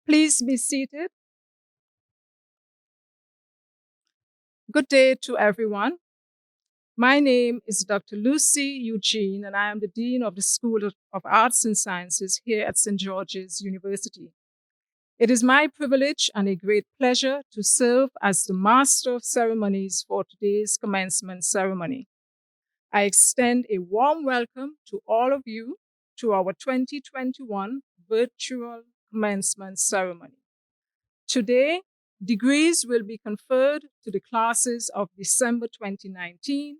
Please be seated. Good day to everyone. My name is Dr. Lucy Eugene, and I am the Dean of the School of Arts and Sciences here at St. George's University. It is my privilege and a great pleasure to serve as the Master of Ceremonies for today's commencement ceremony. I extend a warm welcome to all of you to our 2021 virtual commencement ceremony. Today, degrees will be conferred to the classes of December 2019,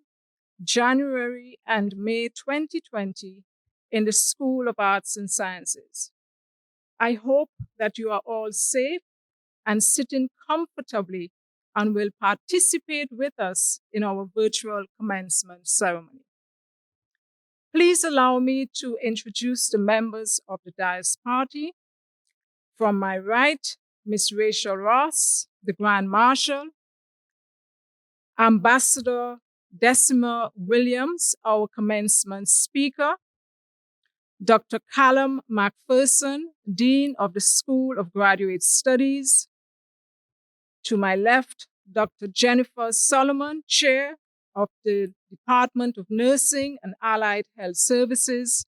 January and May 2020 in the School of Arts and Sciences. I hope that you are all safe and sitting comfortably and will participate with us in our virtual commencement ceremony. Please allow me to introduce the members of the Dias Party. From my right, Ms. Rachel Ross, the Grand Marshal, Ambassador Decima Williams, our commencement speaker, Dr. Callum McPherson, Dean of the School of Graduate Studies. To my left, Dr. Jennifer Solomon, Chair of the Department of Nursing and Allied Health Services,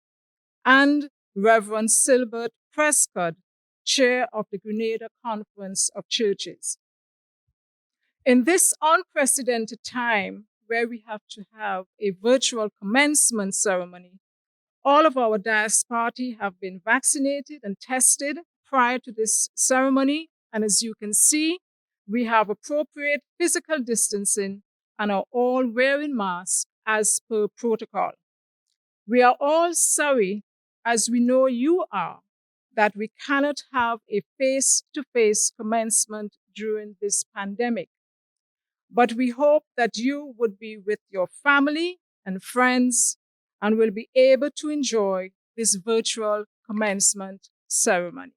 and Reverend Silbert Prescott, Chair of the Grenada Conference of Churches. In this unprecedented time where we have to have a virtual commencement ceremony, all of our Dias Party have been vaccinated and tested prior to this ceremony. And as you can see, we have appropriate physical distancing and are all wearing masks as per protocol. We are all sorry, as we know you are, that we cannot have a face-to-face commencement during this pandemic. But we hope that you would be with your family and friends and will be able to enjoy this virtual commencement ceremony.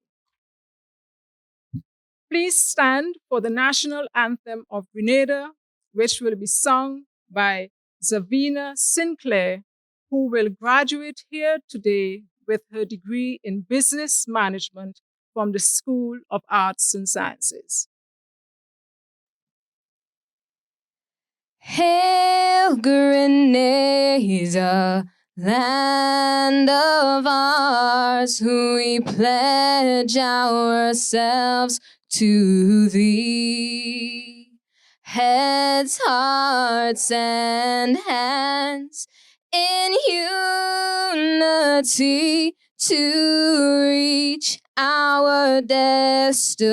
Please stand for the national anthem of Grenada, which will be sung by Zavina Sinclair, who will graduate here today with her degree in business management from the School of Arts and Sciences. Hail, Grenada, land of ours, we pledge ourselves to thee. Heads, hearts, and hands in unity to reach our destiny.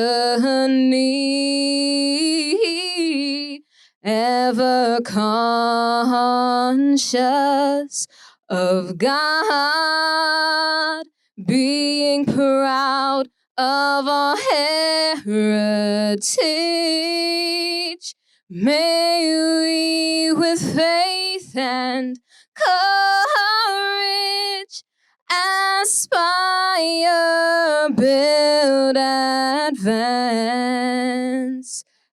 Ever conscious of God, being proud of our heritage, may we with faith and courage aspire, build, advance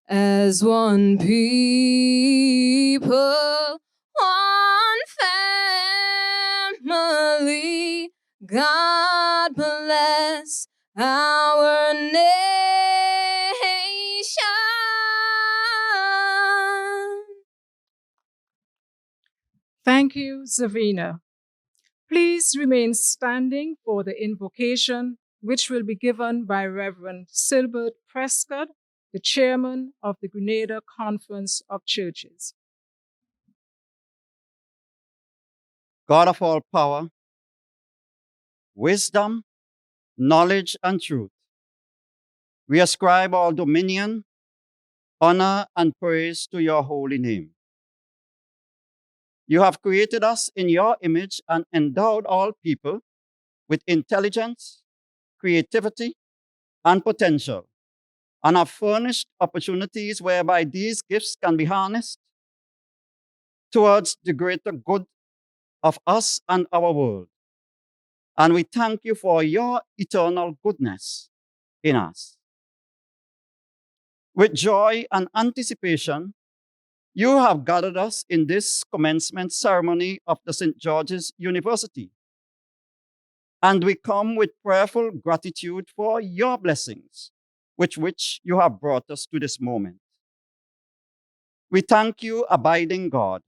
as one people, one family. God bless our nation. Thank you, Zavina. Please remain standing for the invocation, which will be given by Reverend Silbert Prescott, the chairman of the Grenada Conference of Churches. God of all power, wisdom, knowledge, and truth, we ascribe all dominion, honor, and praise to your holy name. You have created us in your image and endowed all people with intelligence, creativity, and potential, and have furnished opportunities whereby these gifts can be harnessed towards the greater good of us and our world. And we thank you for your eternal goodness in us. With joy and anticipation, you have gathered us in this commencement ceremony of the St. George's University. And we come with prayerful gratitude for your blessings, with which you have brought us to this moment. We thank you, abiding God,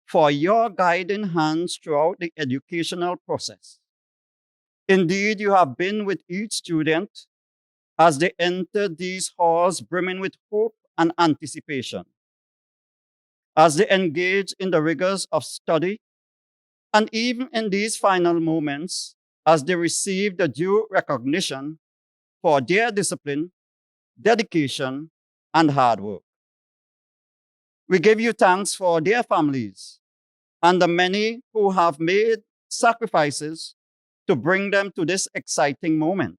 for your guiding hands throughout the educational process. Indeed, you have been with each student as they enter these halls brimming with hope and anticipation, as they engage in the rigors of study, and even in these final moments, as they receive the due recognition for their discipline, dedication, and hard work. We give you thanks for their families and the many who have made sacrifices to bring them to this exciting moment.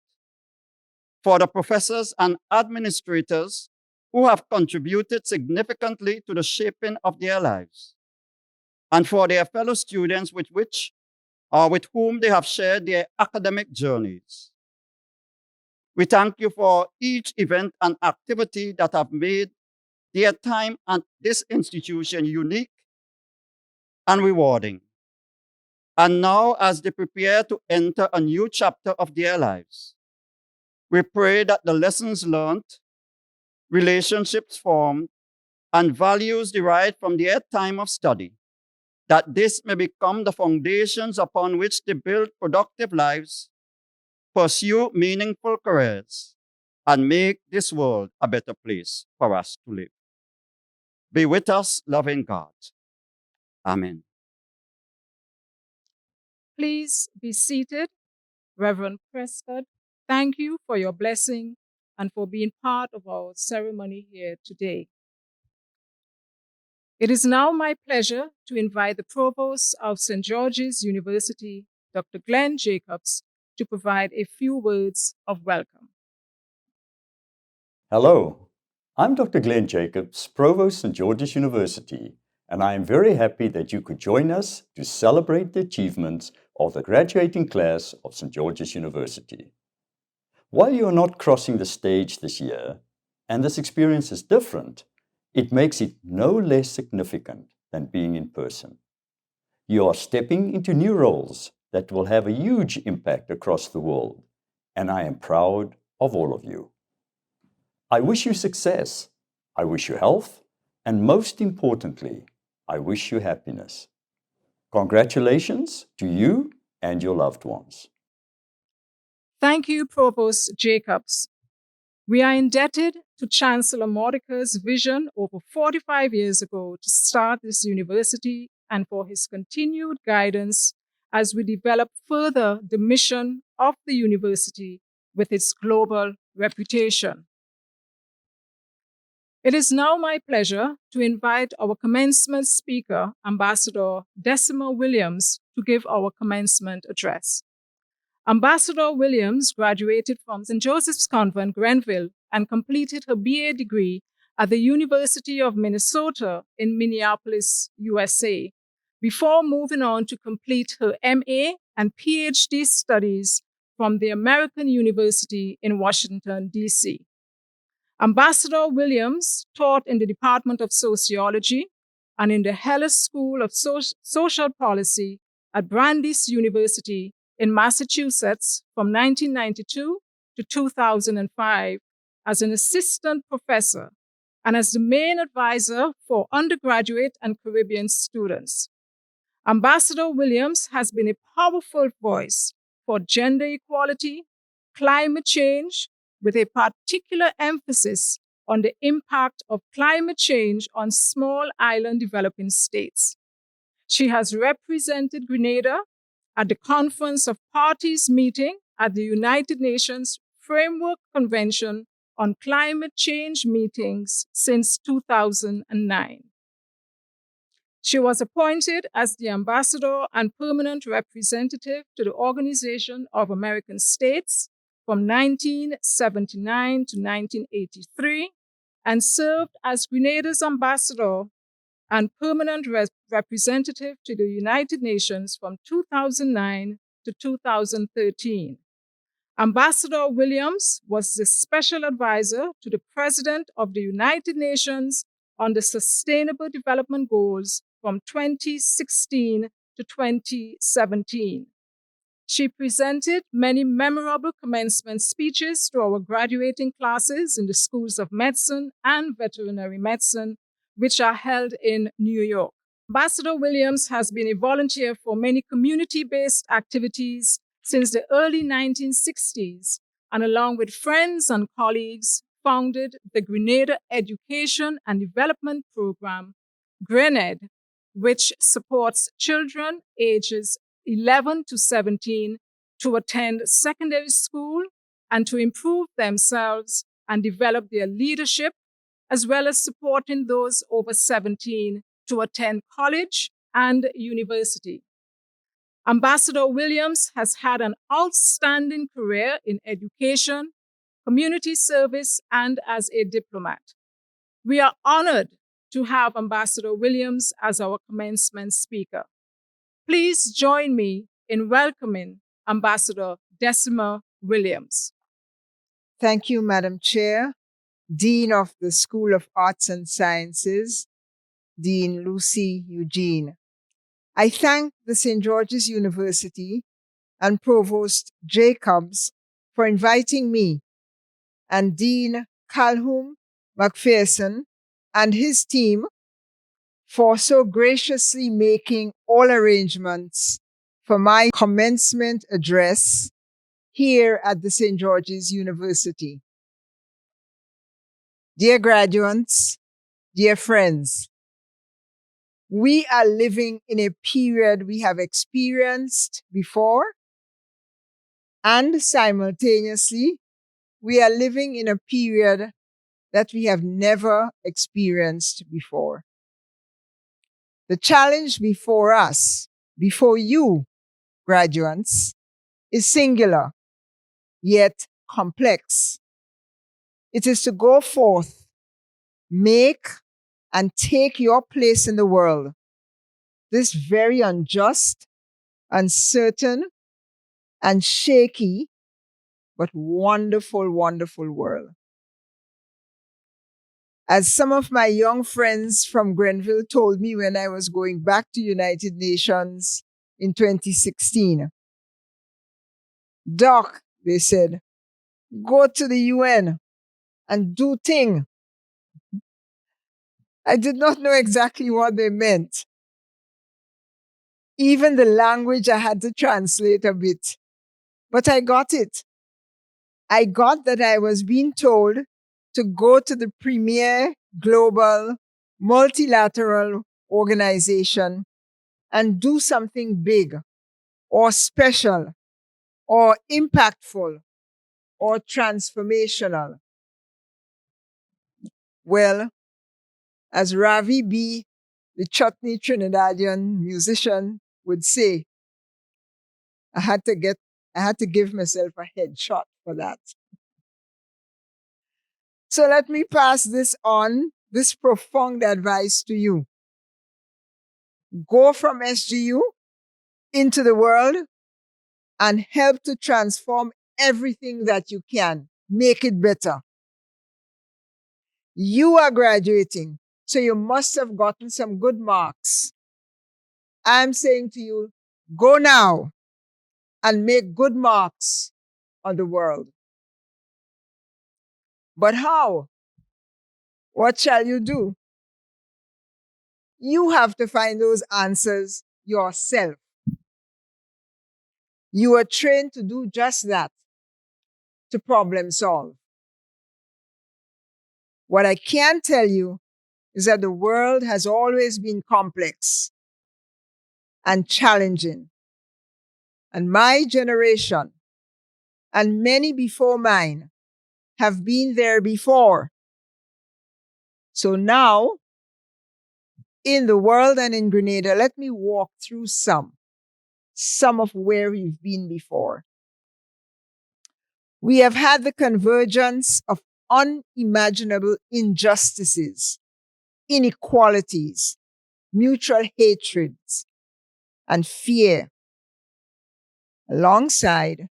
For the professors and administrators who have contributed significantly to the shaping of their lives, and for their fellow students with whom they have shared their academic journeys. We thank you for each event and activity that have made their time at this institution unique and rewarding. And now, as they prepare to enter a new chapter of their lives, we pray that the lessons learned, relationships formed, and values derived from their time of study, that this may become the foundations upon which they build productive lives, pursue meaningful careers, and make this world a better place for us to live. Be with us, loving God. Amen. Please be seated. Reverend Prescott, thank you for your blessing and for being part of our ceremony here today. It is now my pleasure to invite the Provost of St. George's University, Dr. Glenn Jacobs, to provide a few words of welcome. Hello, I'm Dr. Glenn Jacobs, Provost St. George's University, and I am very happy that you could join us to celebrate the achievements of the graduating class of St. George's University. While you are not crossing the stage this year, and this experience is different, it makes it no less significant than being in person. You are stepping into new roles that will have a huge impact across the world, and I am proud of all of you. I wish you success, I wish you health, and most importantly, I wish you happiness. Congratulations to you and your loved ones. Thank you, Provost Jacobs. We are indebted to Chancellor Mordecai's vision over 45 years ago to start this university and for his continued guidance as we develop further the mission of the university with its global reputation. It is now my pleasure to invite our commencement speaker, Ambassador Decima Williams, to give our commencement address. Ambassador Williams graduated from St. Joseph's Convent, Grenville, and completed her BA degree at the University of Minnesota in Minneapolis, USA, before moving on to complete her MA and PhD studies from the American University in Washington, D.C. Ambassador Williams taught in the Department of Sociology and in the Heller School of Social Policy at Brandeis University in Massachusetts from 1992 to 2005 as an assistant professor and as the main advisor for undergraduate and Caribbean students. Ambassador Williams has been a powerful voice for gender equality, climate change, with a particular emphasis on the impact of climate change on small island developing states. She has represented Grenada at the Conference of Parties meeting at the United Nations Framework Convention on Climate Change meetings since 2009. She was appointed as the ambassador and permanent representative to the Organization of American States from 1979 to 1983 and served as Grenada's ambassador and permanent representative to the United Nations from 2009 to 2013. Ambassador Williams was the special advisor to the President of the United Nations on the Sustainable Development Goals from 2016 to 2017. She presented many memorable commencement speeches to our graduating classes in the schools of medicine and veterinary medicine, which are held in New York. Ambassador Williams has been a volunteer for many community-based activities since the early 1960s, and along with friends and colleagues, founded the Grenada Education and Development Program, GRENED, which supports children ages 11 to 17 to attend secondary school and to improve themselves and develop their leadership, as well as supporting those over 17 to attend college and university. Ambassador Williams has had an outstanding career in education, community service, and as a diplomat. We are honored to have Ambassador Williams as our commencement speaker. Please join me in welcoming Ambassador Decima Williams. Thank you, Madam Chair, Dean of the School of Arts and Sciences, Dean Lucy Eugene. I thank the St. George's University and Provost Jacobs for inviting me and Dean Calhoun McPherson and his team for so graciously making all arrangements for my commencement address here at the St. George's University. Dear graduates, dear friends, we are living in a period we have experienced before, and simultaneously, we are living in a period that we have never experienced before. The challenge before us, before you, graduates, is singular, yet complex. It is to go forth, make and take your place in the world, this very unjust, uncertain, and shaky, but wonderful, wonderful world. As some of my young friends from Grenville told me when I was going back to United Nations in 2016, Doc, they said, go to the UN and do thing. I did not know exactly what they meant. Even the language I had to translate a bit, but I got it. I got that I was being told to go to the premier global multilateral organization and do something big or special or impactful or transformational. Well, as Ravi B., the chutney Trinidadian musician, would say, I had to give myself a headshot for that. So let me pass this on, this profound advice to you. Go from SGU into the world and help to transform everything that you can. Make it better. You are graduating, so you must have gotten some good marks. I'm saying to you, go now and make good marks on the world. But how? What shall you do? You have to find those answers yourself. You are trained to do just that, to problem solve. What I can tell you is that the world has always been complex and challenging. And my generation and many before mine have been there before. So now in the world and in Grenada, let me walk through some of where we've been before. We have had the convergence of unimaginable injustices, inequalities, mutual hatreds, and fear, alongside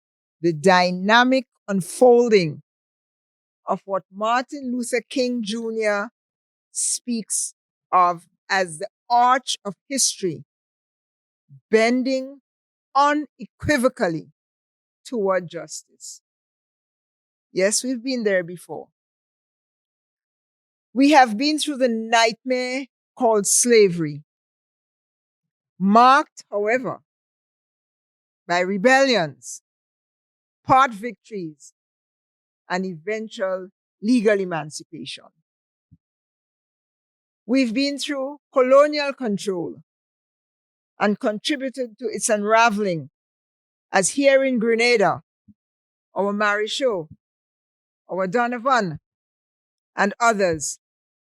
the dynamic unfolding of what Martin Luther King Jr. speaks of as the arch of history, bending unequivocally toward justice. Yes, we've been there before. We have been through the nightmare called slavery, marked, however, by rebellions, part victories, and eventual legal emancipation. We've been through colonial control and contributed to its unraveling, as here in Grenada, our Marichaux, our Donovan, and others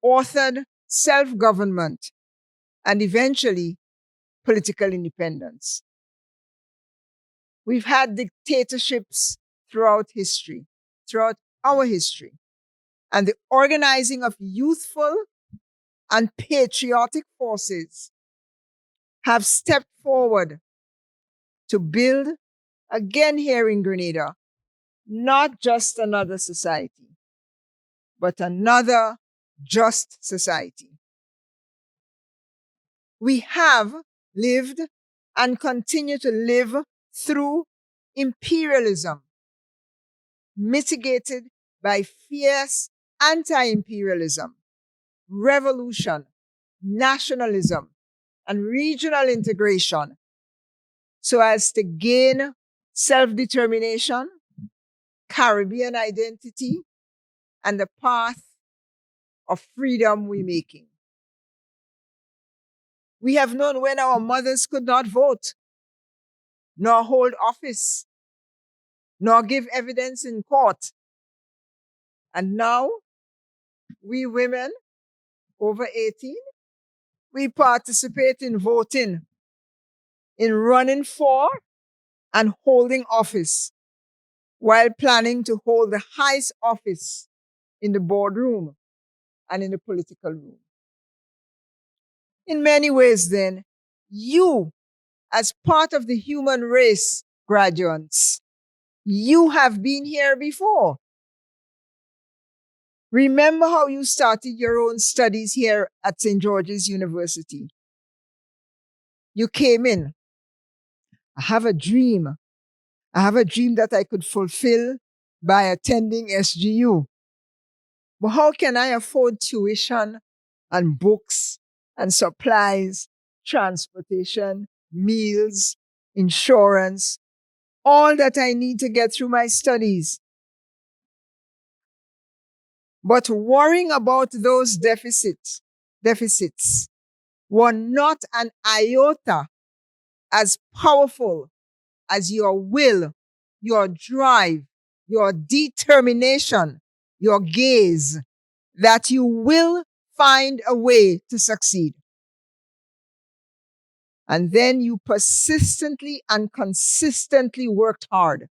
authored self-government and eventually political independence. We've had dictatorships throughout our history, and the organizing of youthful and patriotic forces have stepped forward to build, again here in Grenada, not just another society, but another just society. We have lived and continue to live through imperialism, mitigated by fierce anti-imperialism, revolution, nationalism, and regional integration, so as to gain self-determination, Caribbean identity, and the path of freedom we're making. We have known when our mothers could not vote, nor hold office, nor give evidence in court. And now, we women over 18, we participate in voting, in running for and holding office, while planning to hold the highest office in the boardroom and in the political room. In many ways, then, you, as part of the human race, graduates, you have been here before. Remember how you started your own studies here at St. George's University. You came in. I have a dream. I have a dream that I could fulfill by attending SGU. But how can I afford tuition and books and supplies, transportation, meals, insurance, all that I need to get through my studies? But worrying about those deficits were not an iota as powerful as your will, your drive, your determination, your gaze, that you will find a way to succeed. And then you persistently and consistently worked hard.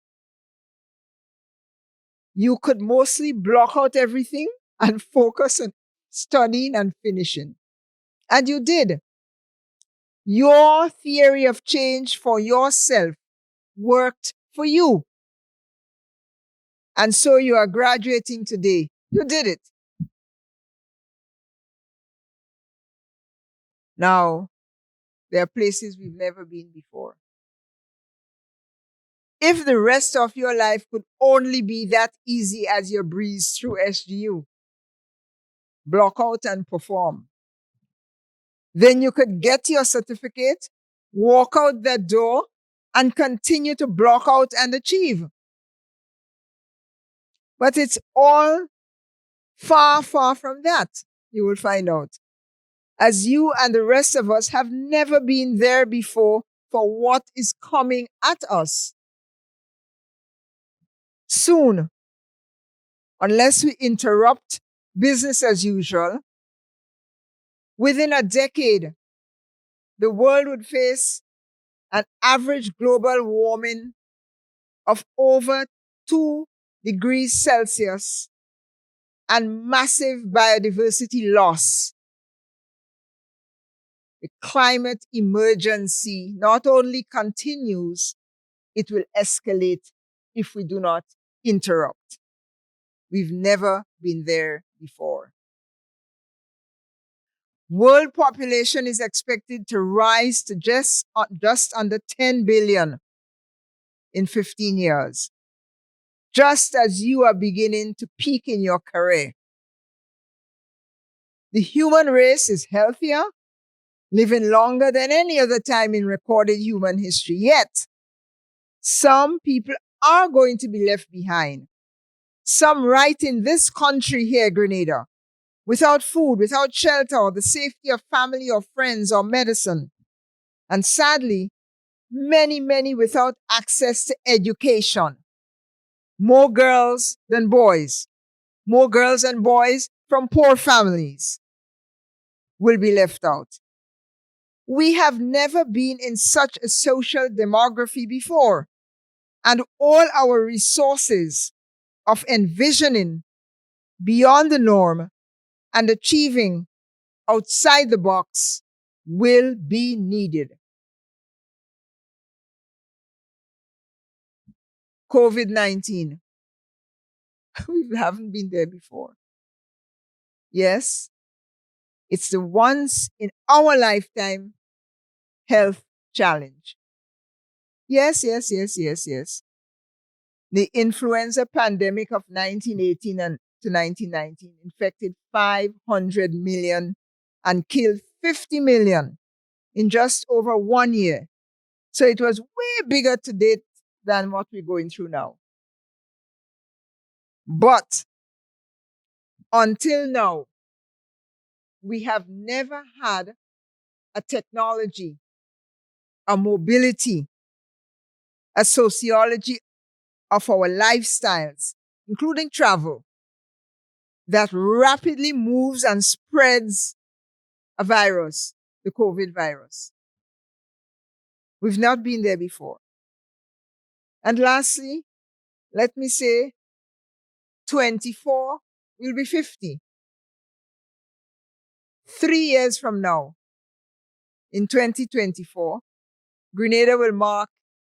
You could mostly block out everything and focus on studying and finishing. And you did. Your theory of change for yourself worked for you. And so you are graduating today. You did it. Now, there are places we've never been before. If the rest of your life could only be that easy as you breeze through SGU, block out and perform, then you could get your certificate, walk out that door, and continue to block out and achieve. But it's all far, far from that, you will find out, as you and the rest of us have never been there before for what is coming at us. Soon, unless we interrupt business as usual, Within a decade, the world would face an average global warming of over 2 degrees Celsius and massive biodiversity loss. The climate emergency not only continues, it will escalate if we do not interrupt. We've never been there before. World population is expected to rise to just under 10 billion in 15 years, just as you are beginning to peak in your career. The human race is healthier, living longer than any other time in recorded human history. Yet, some people are going to be left behind. Some right in this country here, Grenada, without food, without shelter, or the safety of family or friends or medicine. And sadly, many without access to education. More girls than boys. More girls and boys from poor families will be left out. We have never been in such a social demography before, and all our resources of envisioning beyond the norm and achieving outside the box will be needed. COVID-19. We haven't been there before. Yes, it's the once in our lifetime health challenge. Yes. The influenza pandemic of 1918 to 1919 infected 500 million and killed 50 million in just over 1 year. So it was way bigger to date than what we're going through now. But until now, we have never had a technology, a mobility, a sociology of our lifestyles, including travel, that rapidly moves and spreads a virus, the COVID virus. We've not been there before. And lastly, let me say 24 will be 50. 3 years from now, in 2024, Grenada will mark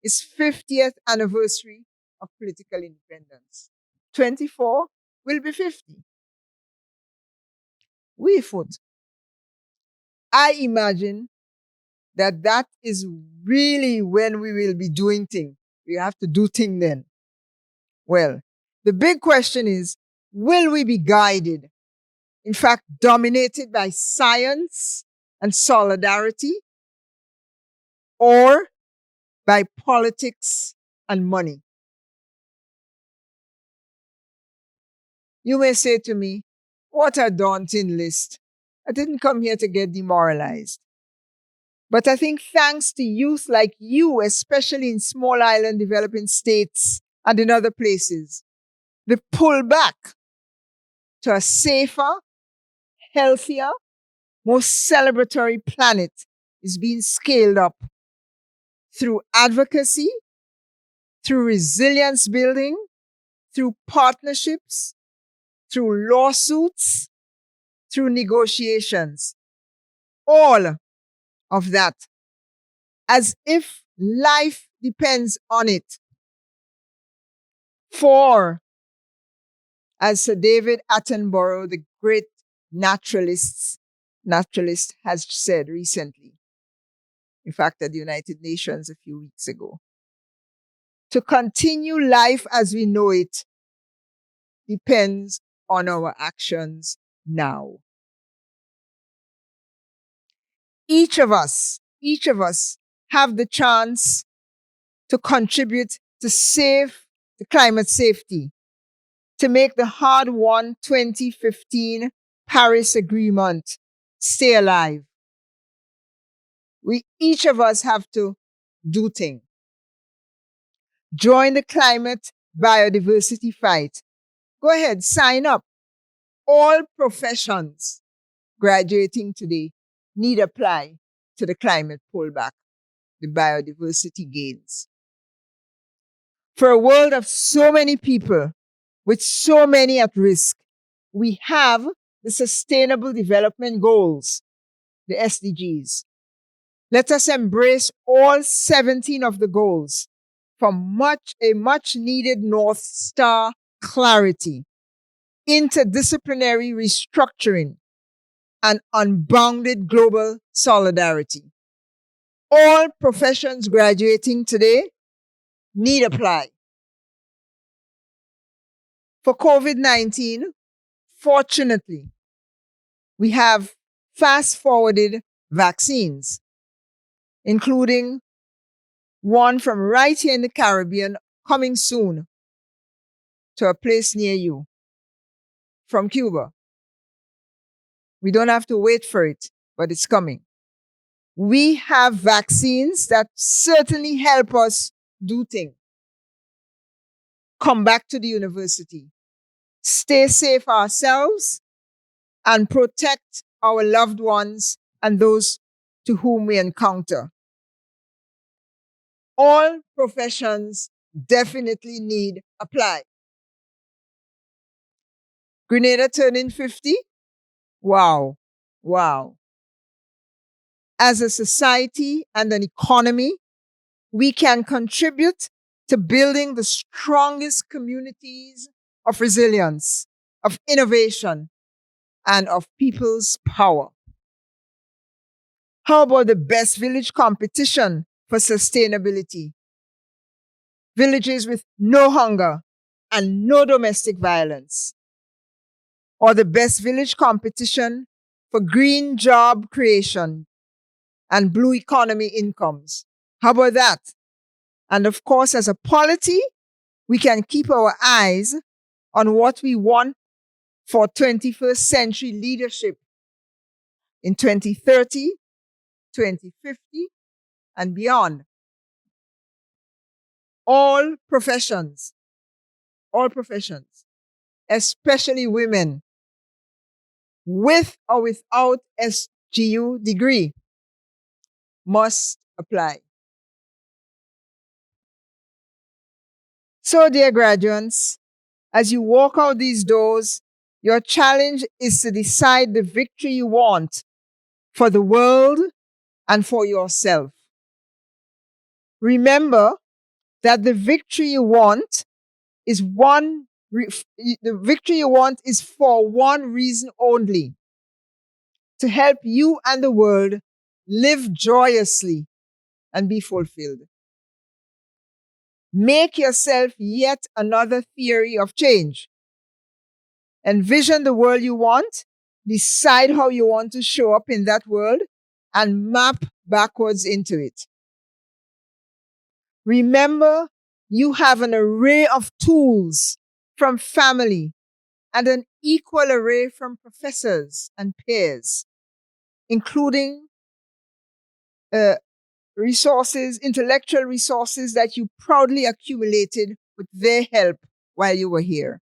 its 50th anniversary of political independence. 24 will be 50. We foot. I imagine that is really when we will be doing things. We have to do things then. Well, the big question is, will we be guided, in fact, dominated by science and solidarity, or by politics and money? You may say to me, what a daunting list. I didn't come here to get demoralized. But I think thanks to youth like you, especially in small island developing states and in other places, the pullback to a safer, healthier, more celebratory planet is being scaled up through advocacy, through resilience building, through partnerships, through lawsuits, through negotiations. All of that, as if life depends on it. For, as Sir David Attenborough, the great naturalist has said recently, in fact, at the United Nations a few weeks ago, to continue life as we know it depends on our actions now. Each of us have the chance to contribute to save the climate safety, to make the hard-won 2015 Paris Agreement stay alive. Each of us have to do things. Join the climate biodiversity fight. Go ahead, sign up. All professions. graduating today need apply to the climate pullback, the biodiversity gains. For a world of so many people, with so many at risk, we have the Sustainable Development Goals, the SDGs. Let us embrace all 17 of the goals for a much needed North Star clarity, interdisciplinary restructuring, and unbounded global solidarity. All professions graduating today need apply. For COVID-19, fortunately, we have fast-forwarded vaccines, including one from right here in the Caribbean coming soon to a place near you, from Cuba. We don't have to wait for it, but it's coming. We have vaccines that certainly help us do things. Come back to the university, stay safe ourselves, and protect our loved ones and those to whom we encounter. All professions definitely need apply. Grenada turning 50? Wow. As a society and an economy, we can contribute to building the strongest communities of resilience, of innovation, and of people's power. How about the best village competition for sustainability? Villages with no hunger and no domestic violence. Or the best village competition for green job creation and blue economy incomes. How about that? And of course, as a polity, we can keep our eyes on what we want for 21st century leadership in 2030, 2050, and beyond. All professions, especially women, with or without SGU degree, must apply. So, dear graduates, as you walk out these doors, your challenge is to decide the victory you want for the world and for yourself. Remember that the victory you want is for one reason only: to help you and the world live joyously and be fulfilled. Make yourself yet another theory of change. Envision the world you want, decide how you want to show up in that world, and map backwards into it. Remember, you have an array of tools from family and an equal array from professors and peers, including intellectual resources that you proudly accumulated with their help while you were here.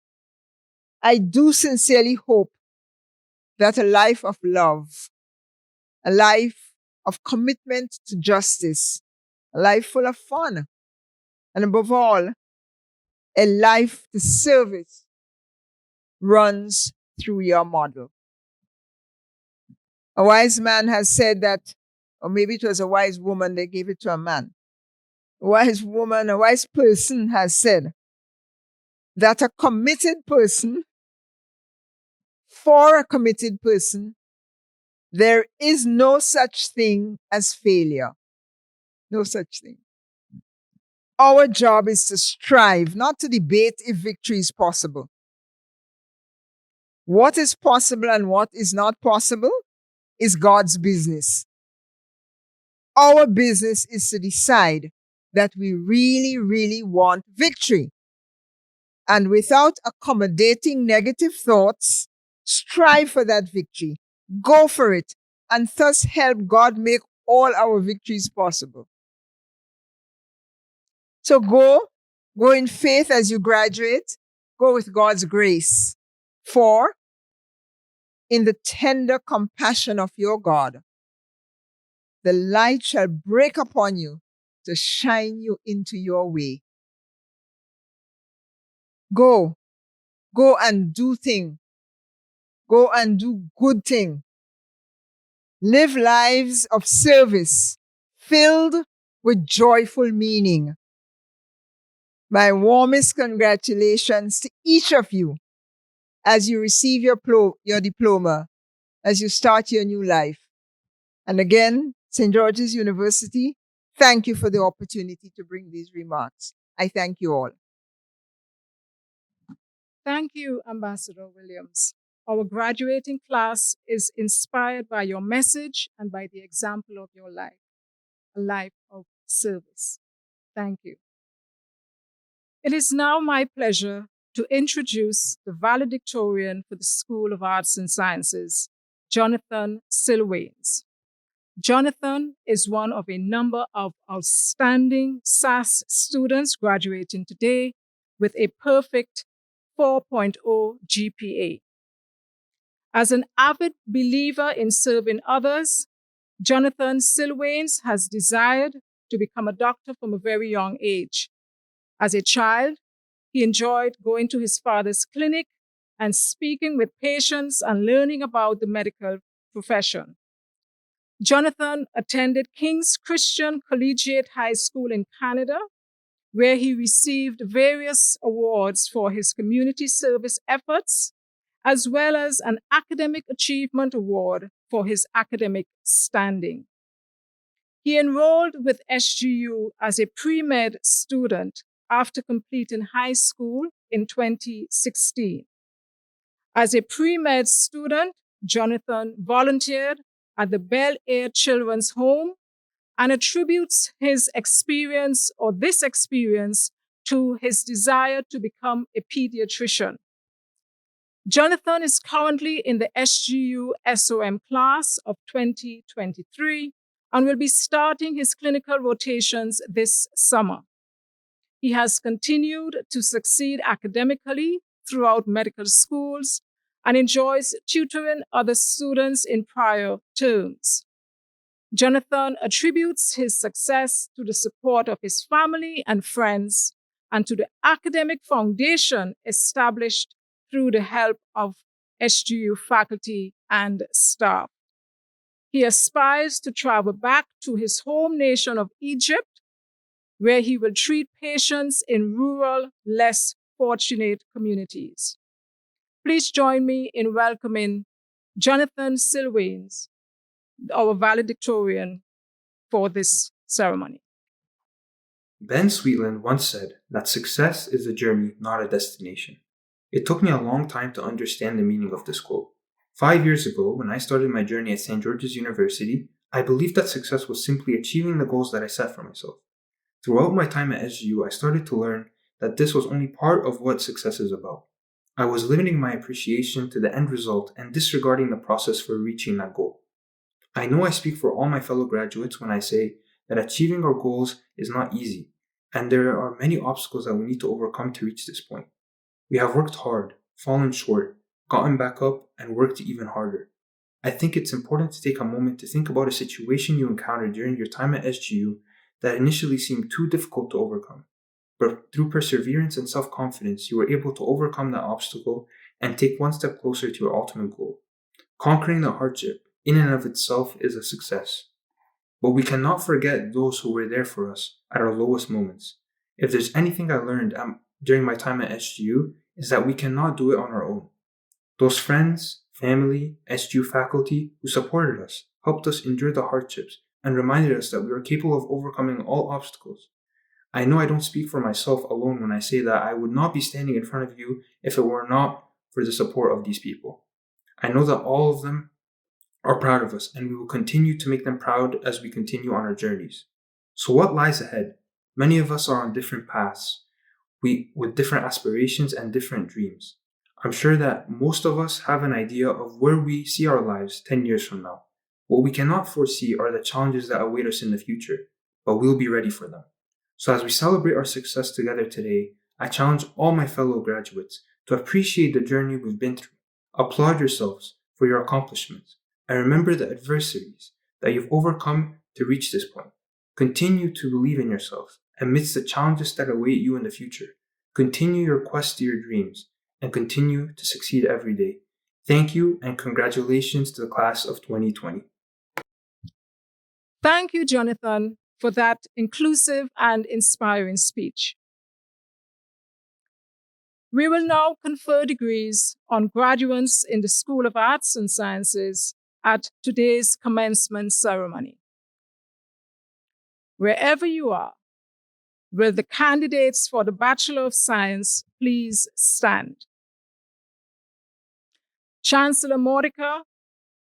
I do sincerely hope that a life of love, a life of commitment to justice, a life full of fun, and above all, a life to service runs through your model. A wise man has said that, or maybe it was a wise woman, they gave it to a man. A wise person has said that for a committed person, there is no such thing as failure. No such thing. Our job is to strive, not to debate if victory is possible. What is possible and what is not possible is God's business. Our business is to decide that we really, really want victory. And without accommodating negative thoughts, strive for that victory. Go for it, and thus help God make all our victories possible. So go in faith as you graduate. Go with God's grace. For in the tender compassion of your God. The light shall break upon you to shine you into your way. Go and do thing. Go and do good thing. Live lives of service filled with joyful meaning. My warmest congratulations to each of you as you receive your diploma, as you start your new life. And again, St. George's University, thank you for the opportunity to bring these remarks. I thank you all. Thank you, Ambassador Williams. Our graduating class is inspired by your message and by the example of your life, a life of service. Thank you. It is now my pleasure to introduce the valedictorian for the School of Arts and Sciences, Jonathan Silwains. Jonathan is one of a number of outstanding SAS students graduating today with a perfect 4.0 GPA. As an avid believer in serving others, Jonathan Silwains has desired to become a doctor from a very young age. As a child, he enjoyed going to his father's clinic and speaking with patients and learning about the medical profession. Jonathan attended King's Christian Collegiate High School in Canada, where he received various awards for his community service efforts, as well as an Academic Achievement Award for his academic standing. He enrolled with SGU as a pre-med student after completing high school in 2016. As a pre-med student, Jonathan volunteered at the Bel Air Children's Home and attributes his experience or this experience to his desire to become a pediatrician. Jonathan is currently in the SGU SOM class of 2023 and will be starting his clinical rotations this summer. He has continued to succeed academically throughout medical schools and enjoys tutoring other students in prior terms. Jonathan attributes his success to the support of his family and friends and to the academic foundation established through the help of SGU faculty and staff. He aspires to travel back to his home nation of Egypt, where he will treat patients in rural, less fortunate communities. Please join me in welcoming Jonathan Silwains, our valedictorian for this ceremony. Ben Sweetland once said that success is a journey, not a destination. It took me a long time to understand the meaning of this quote. 5 years ago, when I started my journey at St. George's University, I believed that success was simply achieving the goals that I set for myself. Throughout my time at SGU, I started to learn that this was only part of what success is about. I was limiting my appreciation to the end result and disregarding the process for reaching that goal. I know I speak for all my fellow graduates when I say that achieving our goals is not easy, and there are many obstacles that we need to overcome to reach this point. We have worked hard, fallen short, gotten back up, and worked even harder. I think it's important to take a moment to think about a situation you encountered during your time at SGU that initially seemed too difficult to overcome. But through perseverance and self-confidence, you were able to overcome that obstacle and take one step closer to your ultimate goal. Conquering the hardship, in and of itself, is a success. But we cannot forget those who were there for us at our lowest moments. If there's anything I learned during my time at SGU, is that we cannot do it on our own. Those friends, family, SGU faculty who supported us, helped us endure the hardships, and reminded us that we are capable of overcoming all obstacles. I know I don't speak for myself alone when I say that I would not be standing in front of you if it were not for the support of these people. I know that all of them are proud of us, and we will continue to make them proud as we continue on our journeys. So what lies ahead? Many of us are on different paths, with different aspirations and different dreams. I'm sure that most of us have an idea of where we see our lives 10 years from now. What we cannot foresee are the challenges that await us in the future, but we'll be ready for them. So as we celebrate our success together today, I challenge all my fellow graduates to appreciate the journey we've been through. Applaud yourselves, for your accomplishments and remember the adversities that you've overcome to reach this point. Continue to believe in yourself amidst the challenges that await you in the future. Continue your quest to your dreams and continue to succeed every day. Thank you and congratulations to the class of 2020. Thank you, Jonathan, for that inclusive and inspiring speech. We will now confer degrees on graduates in the School of Arts and Sciences at today's commencement ceremony. Wherever you are, will the candidates for the Bachelor of Science please stand? Chancellor Modica,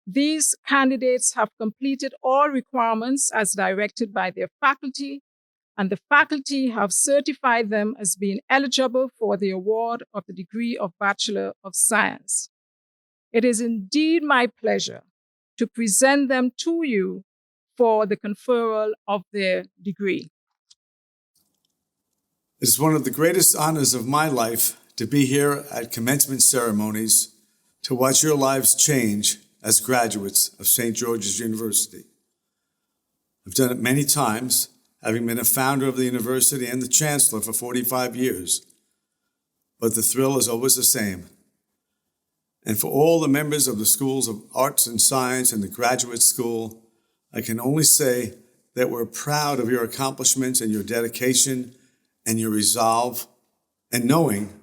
these candidates have completed all requirements as directed by their faculty, and the faculty have certified them as being eligible for the award of the degree of Bachelor of Science. It is indeed my pleasure to present them to you for the conferral of their degree. It is one of the greatest honors of my life to be here at commencement ceremonies to watch your lives change as graduates of St. George's University. I've done it many times, having been a founder of the university and the chancellor for 45 years. But the thrill is always the same. And for all the members of the Schools of Arts and Science and the Graduate School, I can only say that we're proud of your accomplishments and your dedication and your resolve, and knowing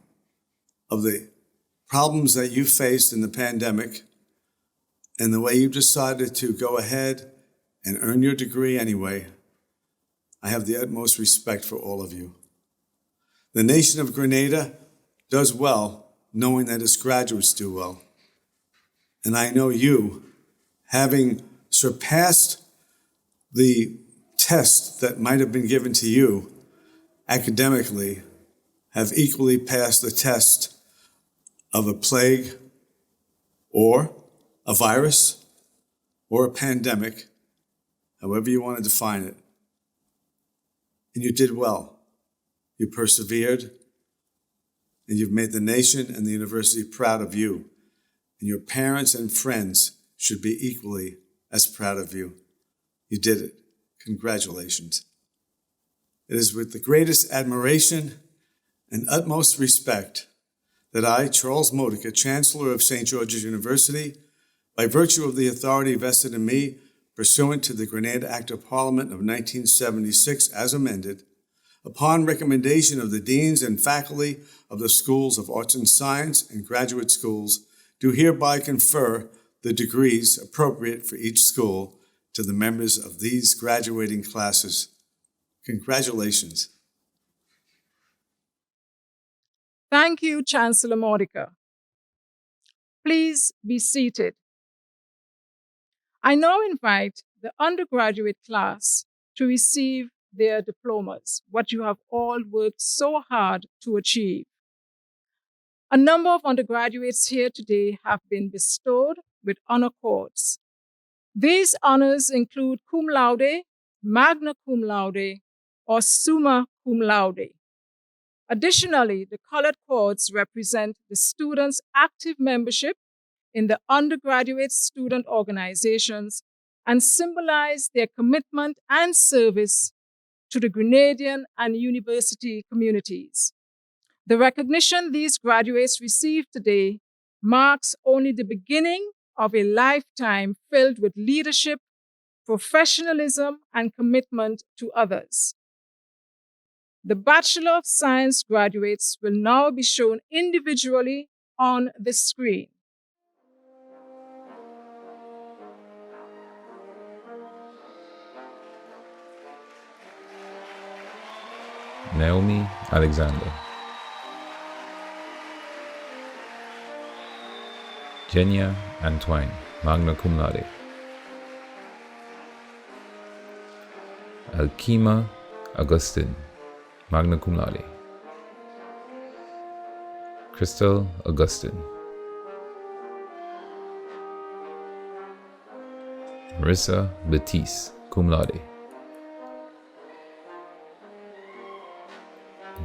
of the problems that you faced in the pandemic and the way you decided to go ahead and earn your degree anyway. I have the utmost respect for all of you. The nation of Grenada does well knowing that its graduates do well. And I know you, having surpassed the test that might have been given to you academically, have equally passed the test of a plague or a virus or a pandemic, however you want to define it. And you did well. You persevered, and you've made the nation and the university proud of you. And your parents and friends should be equally as proud of you. You did it. Congratulations. It is with the greatest admiration and utmost respect that I, Charles Modica, Chancellor of St. George's University, by virtue of the authority vested in me pursuant to the Grenada Act of Parliament of 1976 as amended, upon recommendation of the deans and faculty of the Schools of Arts and Science and graduate schools, do hereby confer the degrees appropriate for each school to the members of these graduating classes. Congratulations. Thank you, Chancellor Modica. Please be seated. I now invite the undergraduate class to receive their diplomas, what you have all worked so hard to achieve. A number of undergraduates here today have been bestowed with honor cords. These honors include cum laude, magna cum laude, or summa cum laude. Additionally, the colored cords represent the students' active membership in the undergraduate student organizations and symbolize their commitment and service to the Grenadian and university communities. The recognition these graduates receive today marks only the beginning of a lifetime filled with leadership, professionalism, and commitment to others. The Bachelor of Science graduates will now be shown individually on the screen. Naomi Alexander, Jenya Antoine, magna cum laude. Alkima Augustine, magna cum laude. Crystal Augustine. Marissa Batiste, cum laude.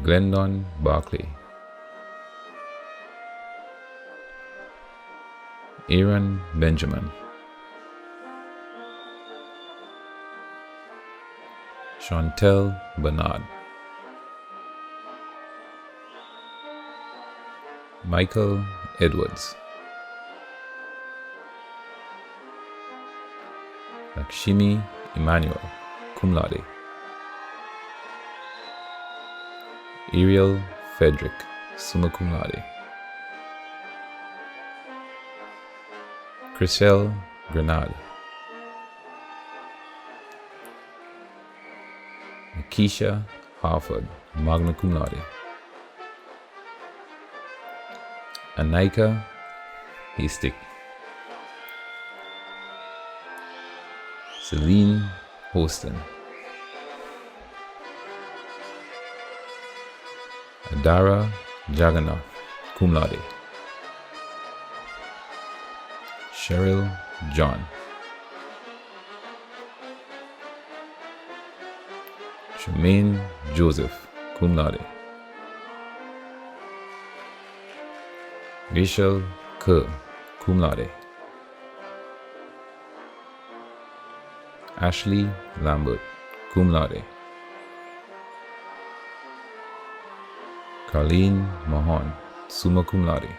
Glendon Barclay. Aaron Benjamin, Chantel Bernard, Michael Edwards, Lakshmi Emmanuel, cum laude. Ariel Frederick, summa cum laude. Chriselle Grenade, Keisha Harford, magna cum laude. Anika Hastic, Celine Hostin, Adara Jagannath, cum laude. Cheryl John, Tremaine Joseph, cum laude. Rachel Kerr, cum laude. Ashley Lambert, cum laude. Carleen Mahon, summa cum laude.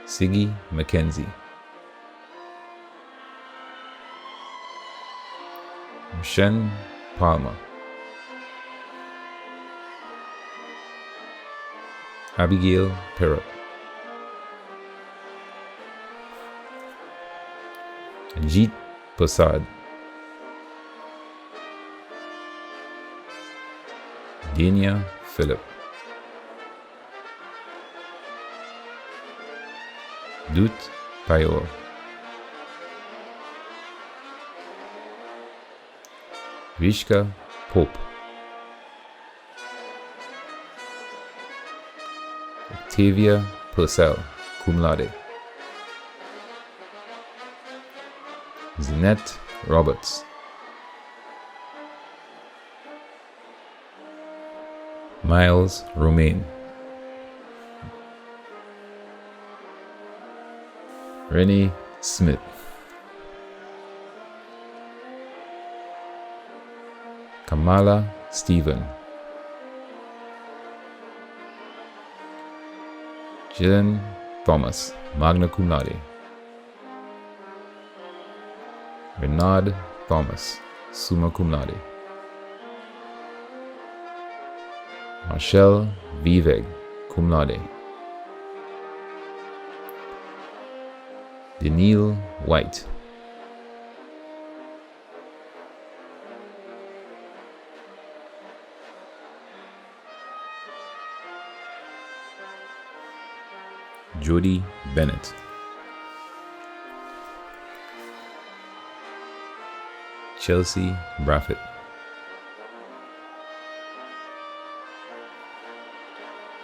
Siggy Mackenzie, Shen Palmer, Abigail Perrott, Jeet Prasad, Dania Philip, Dut Payor, Vishka Pope, Octavia Purcell, cum laude. Zinette Roberts, Miles Romaine, Rennie Smith, Kamala Stephen, Jillian Thomas, magna cum laude. Renard Thomas, summa cum laude. Marshall Vivek, cum laude. Daniil White, Jody Bennett, Chelsea Braffett,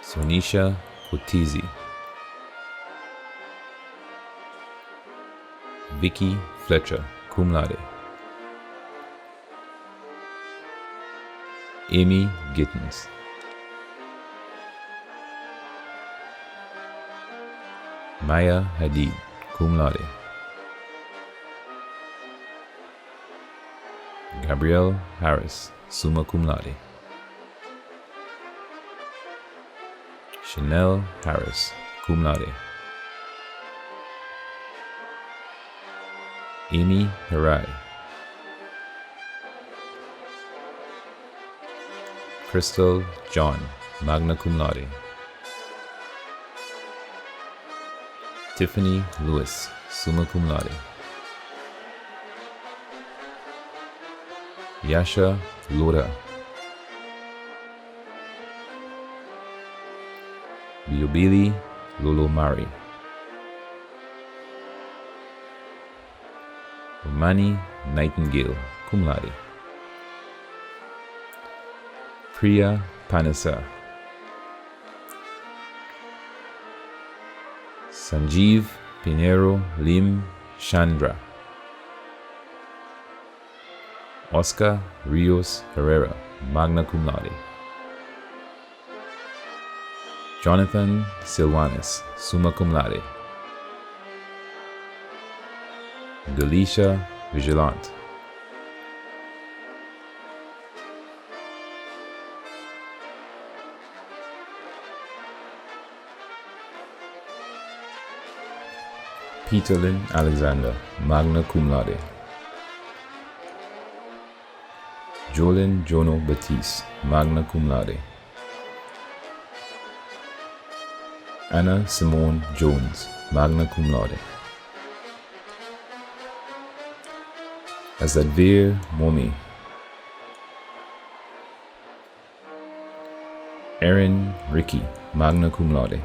Sonisha Otizi, Vicky Fletcher, cum laude. Amy Gittens, Maya Hadid, cum laude. Gabrielle Harris, summa cum laude. Chanel Harris, cum laude. Amy Harai, Crystal John, magna cum laude. Tiffany Lewis, summa cum laude. Yasha Loda, Biobili Lolomari, Romani Nightingale, cum laude. Priya Panasa, Sanjeev Pinero Lim Chandra, Oscar Rios Herrera, magna cum laude. Jonathan Silvanus, summa cum laude. Galicia Vigilant. Peterlin Alexander, magna cum laude. Jolin Jono Batiste, magna cum laude. Anna Simone Jones, magna cum laude. Azadvir Momi. Erin Ricky, magna cum laude.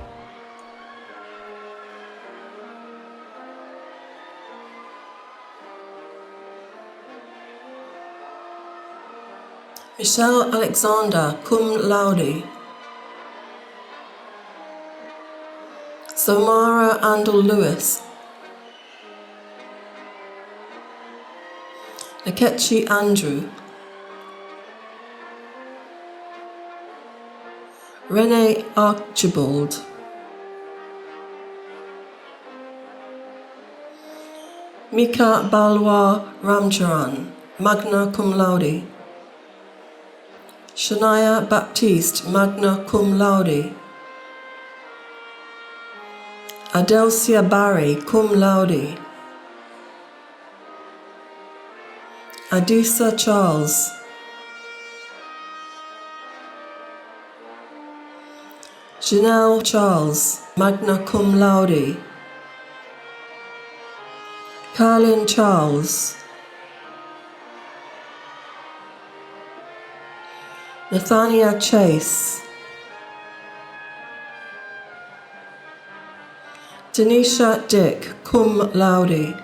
Michelle Alexander, cum laude. Somara Andel Lewis. Akechi Andrew. Renee Archibald. Mika Balwa Ramcharan, magna cum laude. Shania Baptiste, magna cum laude. Adelcia Barry, cum laude. Adisa Charles. Janelle Charles, magna cum laude. Carlin Charles. Nathania Chase. Denisha Dick, cum laude.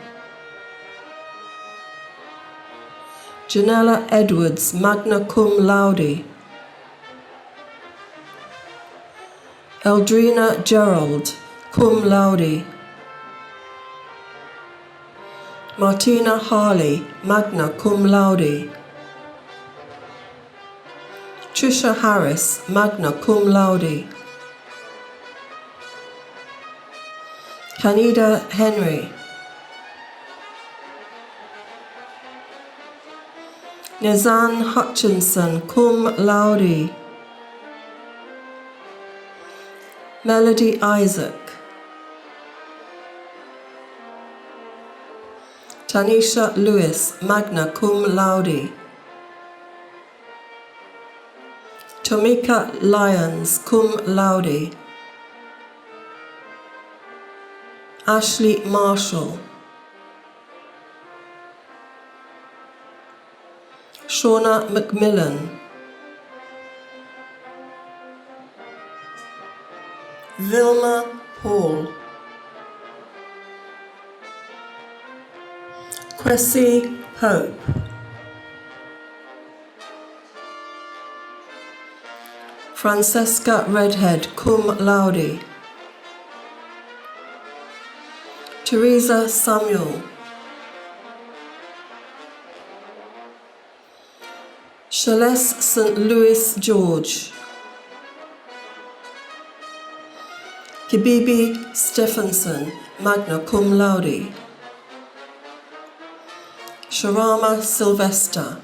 Janella Edwards, magna cum laude. Eldrina Gerald, cum laude. Martina Harley, magna cum laude. Trisha Harris, magna cum laude. Canida Henry. Nizan Hutchinson, cum laude. Melody Isaac. Tanisha Lewis, magna cum laude. Tomika Lyons, cum laude. Ashley Marshall. Shauna McMillan. Vilma Hall. Cressy Hope. Francesca Redhead, cum laude. Teresa Samuel. Celeste St. Louis George. Kibibi Stephenson, magna cum laude. Sharama Sylvester.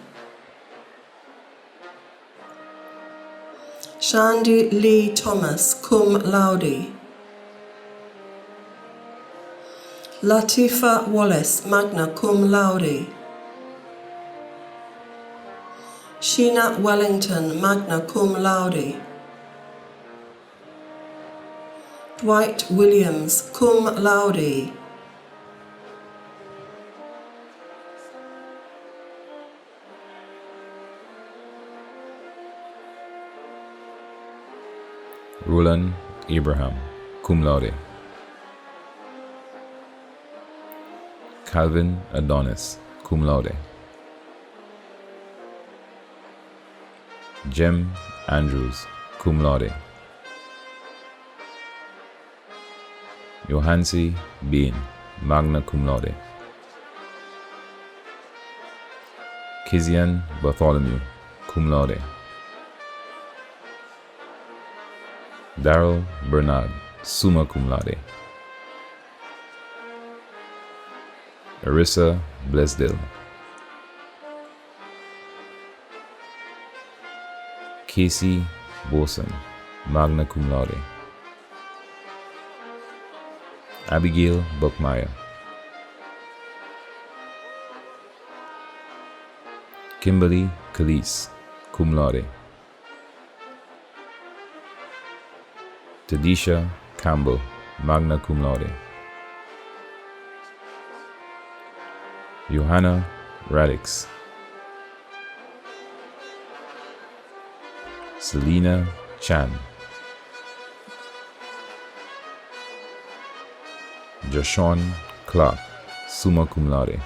Shandy Lee Thomas, cum laude. Latifa Wallace, magna cum laude. Sheena Wellington, magna cum laude. Dwight Williams, cum laude. Roland Abraham, cum laude. Calvin Adonis, cum laude. Jem Andrews, cum laude. Johansi Bean, magna cum laude. Kizian Bartholomew, cum laude. Daryl Bernard, summa cum laude. Arissa Blesdale. Casey Boson, magna cum laude. Abigail Buckmeyer. Kimberly Calise, cum laude. Tadisha Campbell, magna cum laude. Johanna Radix. Selena Chan. Joshon Clark, summa cum laude.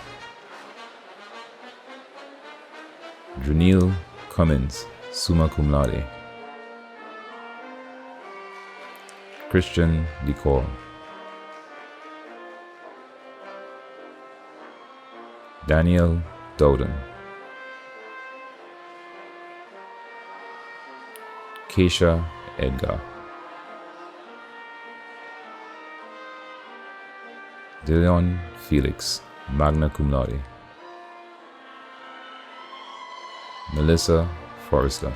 Janelle Cummins, summa cum laude. Christian Decor. Daniel Dowden. Keisha Edgar. Dillon Felix, magna cum laude. Melissa Forrester.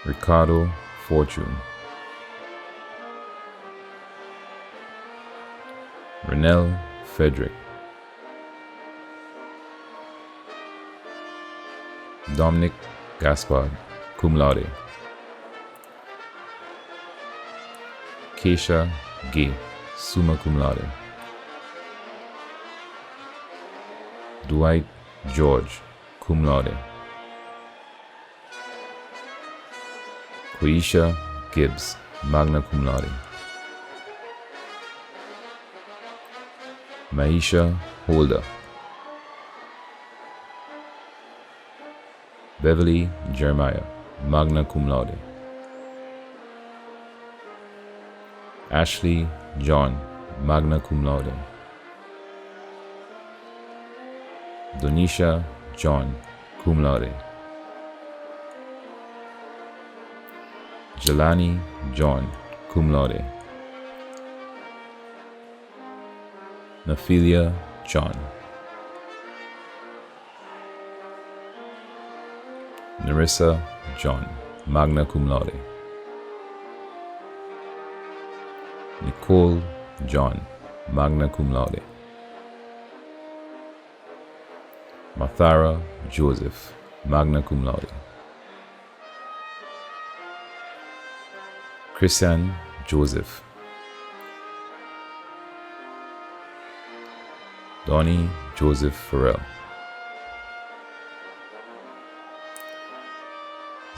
Ricardo Fortune. Renelle Frederick. Dominic Gaspard, cum laude. Keisha Gay, summa cum laude. Dwight George, cum laude. Quisha Gibbs, magna cum laude. Maisha Holder. Beverly Jeremiah, magna cum laude. Ashley John, magna cum laude. Donisha John, cum laude. Jelani John, cum laude. Naphilia John. Narissa John, magna cum laude. Nicole John, magna cum laude. Mathara Joseph, magna cum laude. Christian Joseph. Donnie Joseph Farrell.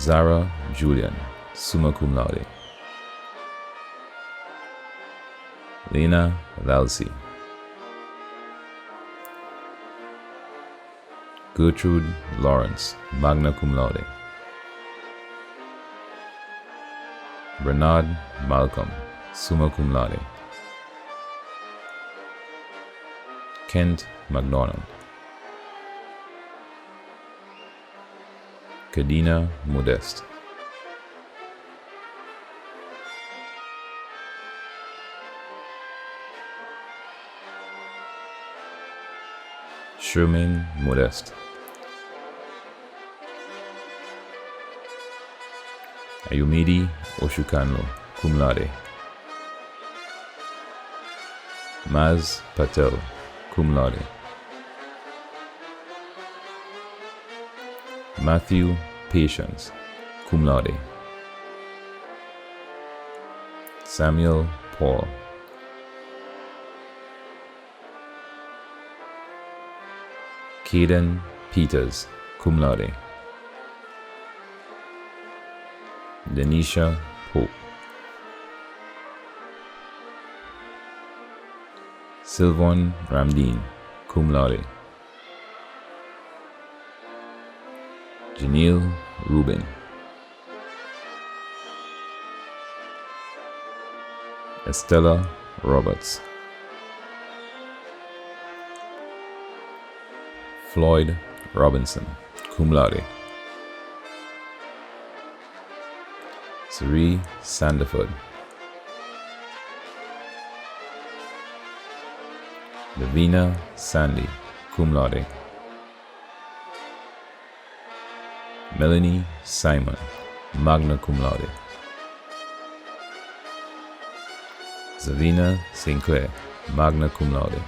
Zara Julian, summa cum laude. Lena Valsi. Gertrude Lawrence, magna cum laude. Bernard Malcolm, summa cum laude. Kent MacDonald. Kadina Modeste. Shermaine Modeste. Ayumidi Oshukanlo, cum laude. Maz Patel, cum laude. Matthew Patience, cum laude. Samuel Paul. Caden Peters, cum laude. Denisha Pope. Sylvan Ramdeen, cum laude. Janelle Rubin. Estella Roberts. Floyd Robinson, cum laude. Sri Sandiford, Davina Sandy, cum laude. Melanie Simon, magna cum laude. Zavina Sinclair, magna cum laude.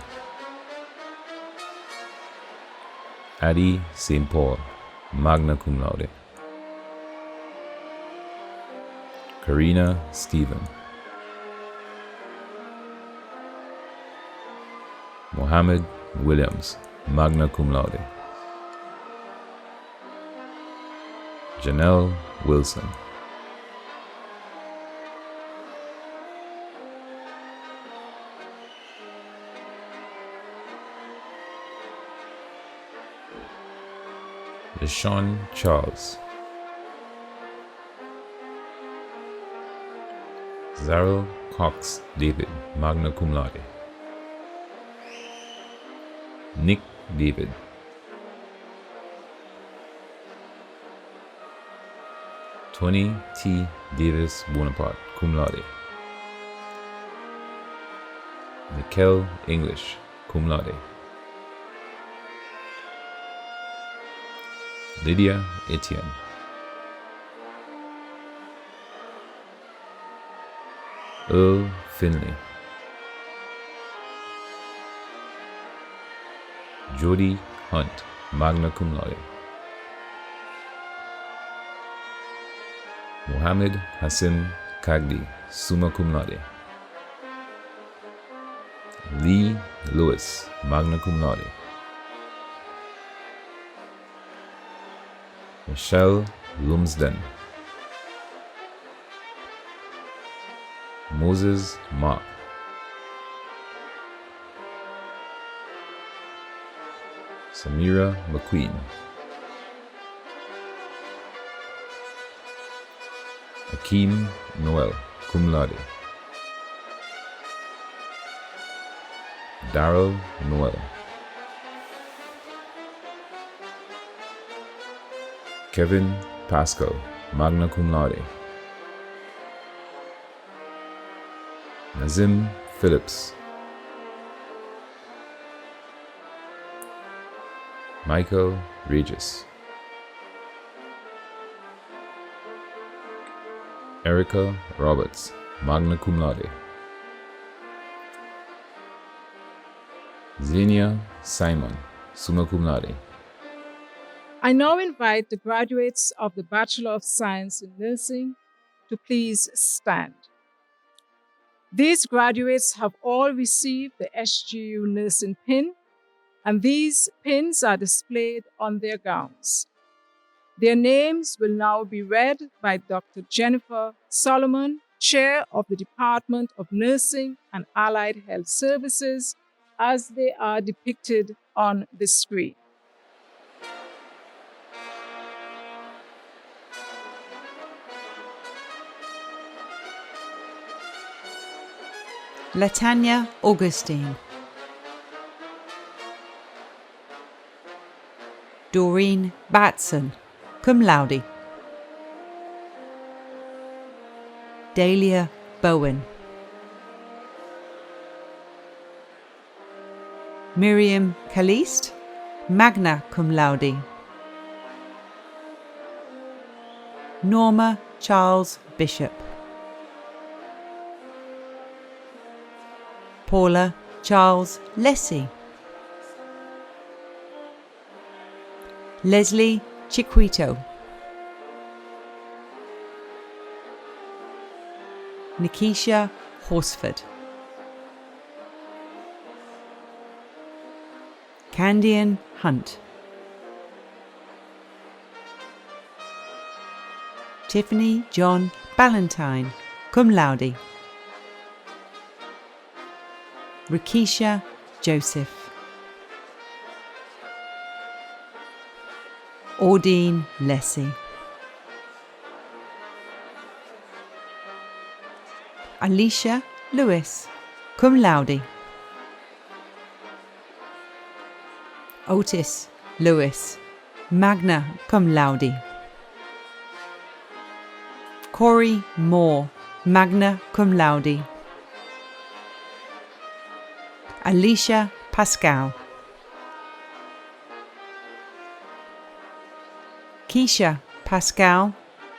Addie St. Paul, magna cum laude. Karina Stephen. Mohammed Williams, magna cum laude. Janelle Wilson. Deshaun Charles. Zarel Cox David, magna cum laude. Nick David. Tony T. Davis Bonaparte, cum laude. Mikel English, cum laude. Lydia Etienne. Earl Finley. Jody Hunt, magna cum laude. Mohammed Hassim Kagdi, summa cum laude. Lee Lewis, magna cum laude. Michelle Lumsden. Moses Mark. Samira McQueen. Akeem Noel, cum laude. Darrell Noel. Kevin Pascal, magna cum laude. Nazim Phillips. Michael Regis. Erica Roberts, magna cum laude. Xenia Simon, summa cum laude. I now invite the graduates of the Bachelor of Science in Nursing to please stand. These graduates have all received the SGU nursing pin, and these pins are displayed on their gowns. Their names will now be read by Dr. Jennifer Solomon, Chair of the Department of Nursing and Allied Health Services, as they are depicted on the screen. Latanya Augustine, Doreen Batson, cum laude. Dahlia Bowen, Miriam Caliste, magna cum laude. Norma Charles Bishop, Paula Charles Lessie, Leslie Chiquito, Nikisha Horsford, Candian Hunt, Tiffany John Ballantyne, cum laude. Rakisha Joseph, Audine Lessie, Alicia Lewis, cum laude. Otis Lewis, magna cum laude. Corey Moore, magna cum laude. Alicia Pascal. Keisha Pascal,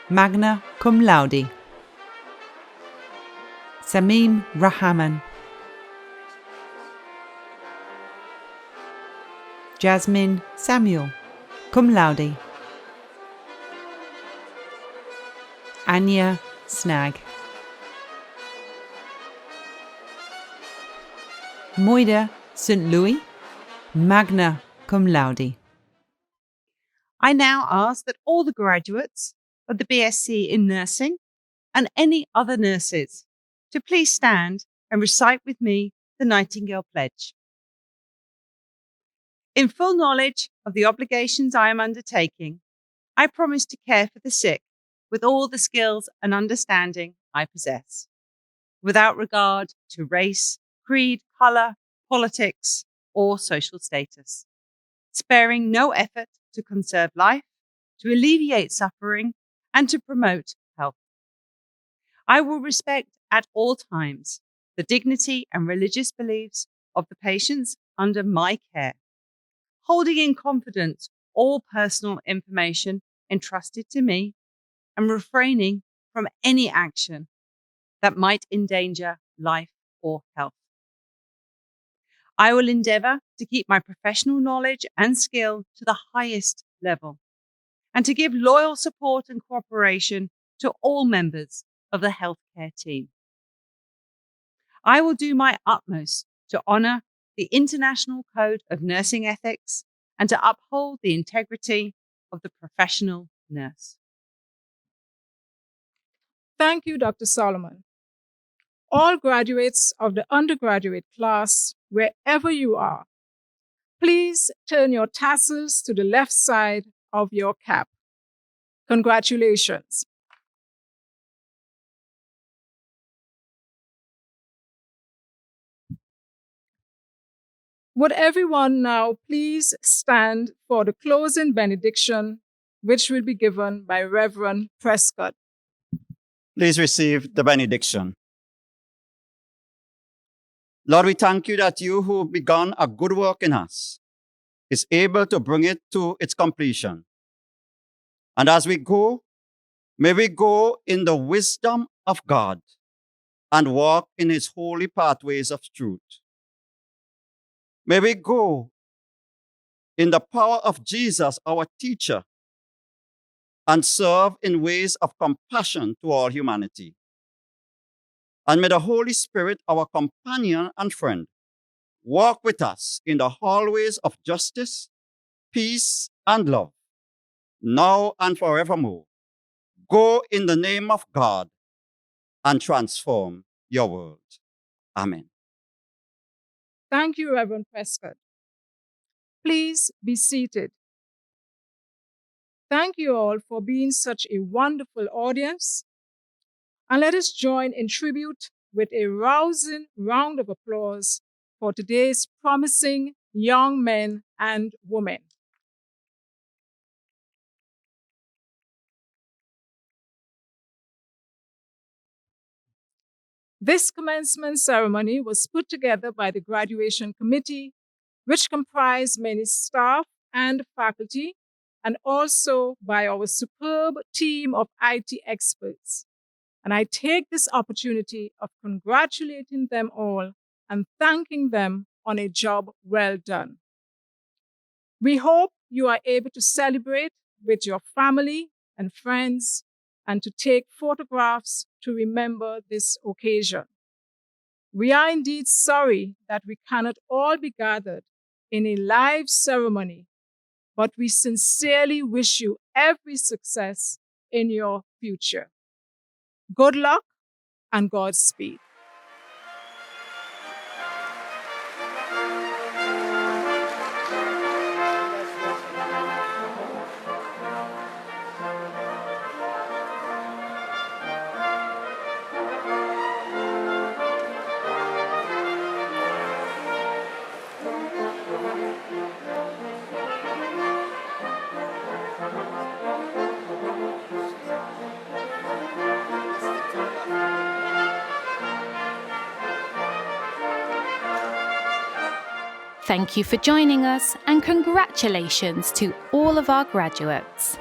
magna cum laude. Samim Rahman. Jasmine Samuel, cum laude. Anya Snag. Moida St. Louis, magna cum laude. I now ask that all the graduates of the BSc in Nursing and any other nurses to please stand and recite with me the Nightingale Pledge. In full knowledge of the obligations I am undertaking, I promise to care for the sick with all the skills and understanding I possess, without regard to race, creed, colour, politics, or social status, sparing no effort to conserve life, to alleviate suffering, and to promote health. I will respect at all times the dignity and religious beliefs of the patients under my care, holding in confidence all personal information entrusted to me and refraining from any action that might endanger life or health. I will endeavour to keep my professional knowledge and skill to the highest level and to give loyal support and cooperation to all members of the healthcare team. I will do my utmost to honour the International Code of Nursing Ethics and to uphold the integrity of the professional nurse. Thank you, Dr. Solomon. All graduates of the undergraduate class, wherever you are, please turn your tassels to the left side of your cap. Congratulations. Would everyone now please stand for the closing benediction, which will be given by Reverend Prescott. Please receive the benediction. Lord, we thank you that you who begun a good work in us is able to bring it to its completion. And as we go, may we go in the wisdom of God and walk in his holy pathways of truth. May we go in the power of Jesus, our teacher, and serve in ways of compassion to all humanity. And may the Holy Spirit, our companion and friend, walk with us in the hallways of justice, peace, and love, now and forevermore. Go in the name of God and transform your world. Amen. Thank you, Reverend Prescott. Please be seated. Thank you all for being such a wonderful audience. And let us join in tribute with a rousing round of applause for today's promising young men and women. This commencement ceremony was put together by the graduation committee, which comprised many staff and faculty, and also by our superb team of IT experts. And I take this opportunity of congratulating them all and thanking them on a job well done. We hope you are able to celebrate with your family and friends and to take photographs to remember this occasion. We are indeed sorry that we cannot all be gathered in a live ceremony, but we sincerely wish you every success in your future. Good luck and Godspeed. Thank you for joining us, and congratulations to all of our graduates.